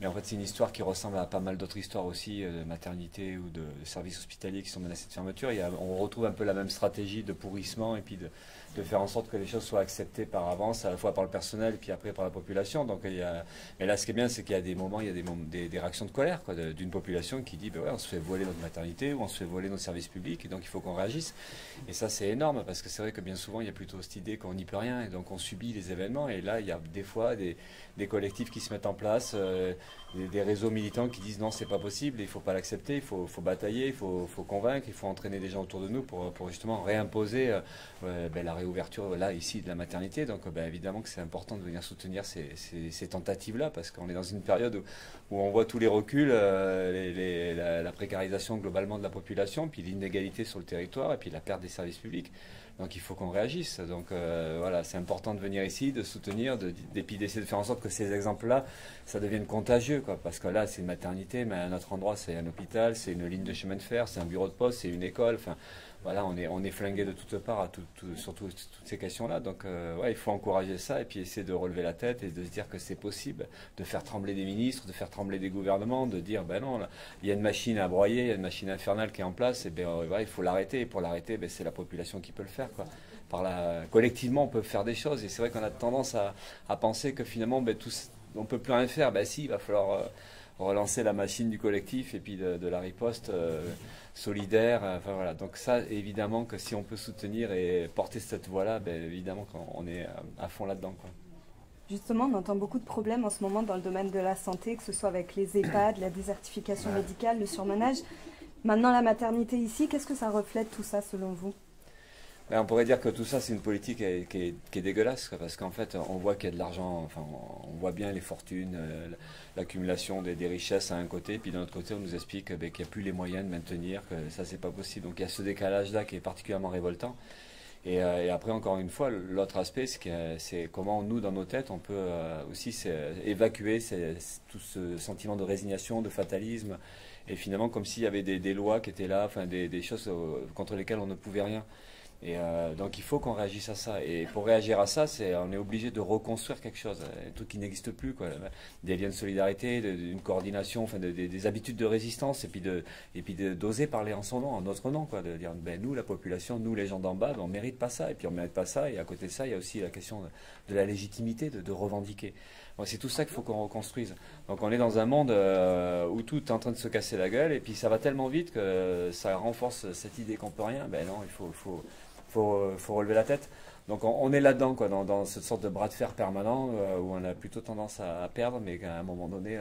Mais en fait, c'est une histoire qui ressemble à pas mal d'autres histoires aussi, de maternité ou de services hospitaliers qui sont menacés de fermeture. On retrouve un peu la même stratégie de pourrissement et puis de faire en sorte que les choses soient acceptées par avance, à la fois par le personnel et puis après par la population. Donc, mais là, ce qui est bien, c'est qu'il y a des moments, il y a des réactions de colère d'une population qui dit, ben ouais, on se fait voler notre maternité ou on se fait voler nos services publics et donc il faut qu'on réagisse. Et ça, c'est énorme parce que c'est vrai que bien souvent, il y a plutôt cette idée qu'on n'y peut rien et donc on subit les événements. Et là, il y a des fois des collectifs qui se mettent en place, des réseaux militants qui disent non, c'est pas possible, il faut pas l'accepter, il faut batailler, il faut convaincre, il faut entraîner des gens autour de nous pour justement réimposer la réouverture là ici de la maternité. Donc évidemment que c'est important de venir soutenir ces tentatives-là parce qu'on est dans une période où on voit tous les reculs, la précarisation globalement de la population, puis l'inégalité sur le territoire et puis la perte des services publics. Donc il faut qu'on réagisse. Donc voilà, c'est important de venir ici, de soutenir, et puis d'essayer de faire en sorte que ces exemples-là, ça devienne contagieux, quoi. Parce que là, c'est une maternité, mais à un autre endroit, c'est un hôpital, c'est une ligne de chemin de fer, c'est un bureau de poste, c'est une école. Enfin, voilà, on est flingué de toutes parts sur toutes ces questions-là. Donc ouais, il faut encourager ça et puis essayer de relever la tête et de se dire que c'est possible, de faire trembler des ministres, de faire trembler des gouvernements, de dire ben non, là, il y a une machine à broyer, il y a une machine infernale qui est en place, et ben voilà, il faut l'arrêter. Et pour l'arrêter, ben, c'est la population qui peut le faire, quoi. Collectivement, on peut faire des choses. Et c'est vrai qu'on a tendance à penser que finalement, ben, on peut plus rien faire. Ben si, il va falloir relancer la machine du collectif et puis de la riposte solidaire. Enfin voilà. Donc ça, évidemment que si on peut soutenir et porter cette voie-là, ben, évidemment qu'on est à fond là-dedans, quoi. Justement, on entend beaucoup de problèmes en ce moment dans le domaine de la santé, que ce soit avec les EHPAD, la désertification médicale, le surmenage. Maintenant, la maternité ici, qu'est-ce que ça reflète tout ça selon vous? Ben, on pourrait dire que tout ça, c'est une politique qui est dégueulasse, quoi, parce qu'en fait, on voit qu'il y a de l'argent, enfin, on voit bien les fortunes, l'accumulation des richesses à un côté, puis d'un autre côté, on nous explique ben, qu'il n'y a plus les moyens de maintenir, que ça, c'est pas possible. Donc il y a ce décalage-là qui est particulièrement révoltant. Et après, encore une fois, l'autre aspect, c'est comment nous, dans nos têtes, on peut aussi évacuer tout ce sentiment de résignation, de fatalisme, et finalement, comme s'il y avait des lois qui étaient là, enfin, des choses contre lesquelles on ne pouvait rien. Et donc il faut qu'on réagisse à ça. Et pour réagir à ça, on est obligé de reconstruire quelque chose, un truc qui n'existe plus, quoi. Des liens de solidarité, d'une coordination, enfin des habitudes de résistance, et puis d'oser parler en son nom, en notre nom, quoi. De dire, ben nous, la population, nous, les gens d'en bas, ben, on mérite pas ça, et puis on mérite pas ça. Et à côté de ça, il y a aussi la question de la légitimité, de revendiquer. Donc c'est tout ça qu'il faut qu'on reconstruise. Donc on est dans un monde où tout est en train de se casser la gueule, et puis ça va tellement vite que ça renforce cette idée qu'on peut rien. Ben non, il faut relever la tête. Donc on est là-dedans, quoi, dans cette sorte de bras de fer permanent où on a plutôt tendance à perdre, mais qu'à un moment donné,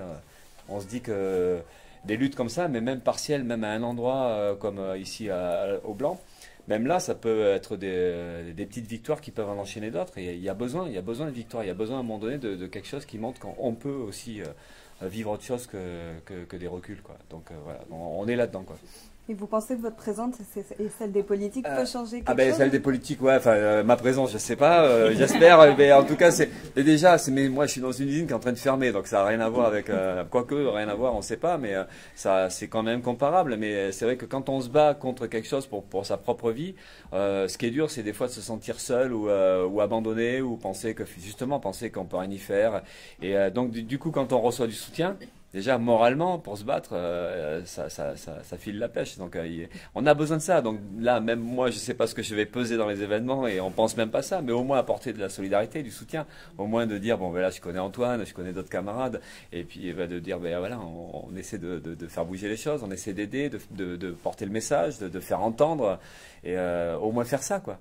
on se dit que des luttes comme ça, mais même partielles, même à un endroit comme ici au Blanc, même là, ça peut être des petites victoires qui peuvent en enchaîner d'autres. Et il y a besoin de victoires. Il y a besoin à un moment donné de quelque chose qui montre qu'on peut aussi vivre autre chose que des reculs, quoi. Donc voilà, on est là-dedans, quoi. Et vous pensez que votre présence et celle des politiques peut changer quelque ben, chose? Celle des politiques, ouais, enfin, ma présence, je sais pas, j'espère, mais en tout cas, mais moi, je suis dans une usine qui est en train de fermer, donc ça n'a rien à voir avec, quoique, rien à voir, on sait pas, mais ça, c'est quand même comparable, mais c'est vrai que quand on se bat contre quelque chose pour sa propre vie, ce qui est dur, c'est des fois de se sentir seul ou abandonné, ou penser qu'on peut rien y faire, et donc, du coup, quand on reçoit du soutien, déjà, moralement, pour se battre, ça file la pêche. Donc, on a besoin de ça. Donc là, même moi, je ne sais pas ce que je vais peser dans les événements et on pense même pas ça. Mais au moins apporter de la solidarité, du soutien. Au moins de dire, bon, ben là, je connais Antoine, je connais d'autres camarades. Et puis, de dire, ben voilà, on essaie de faire bouger les choses, on essaie d'aider, de porter le message, de faire entendre. Et au moins faire ça, quoi.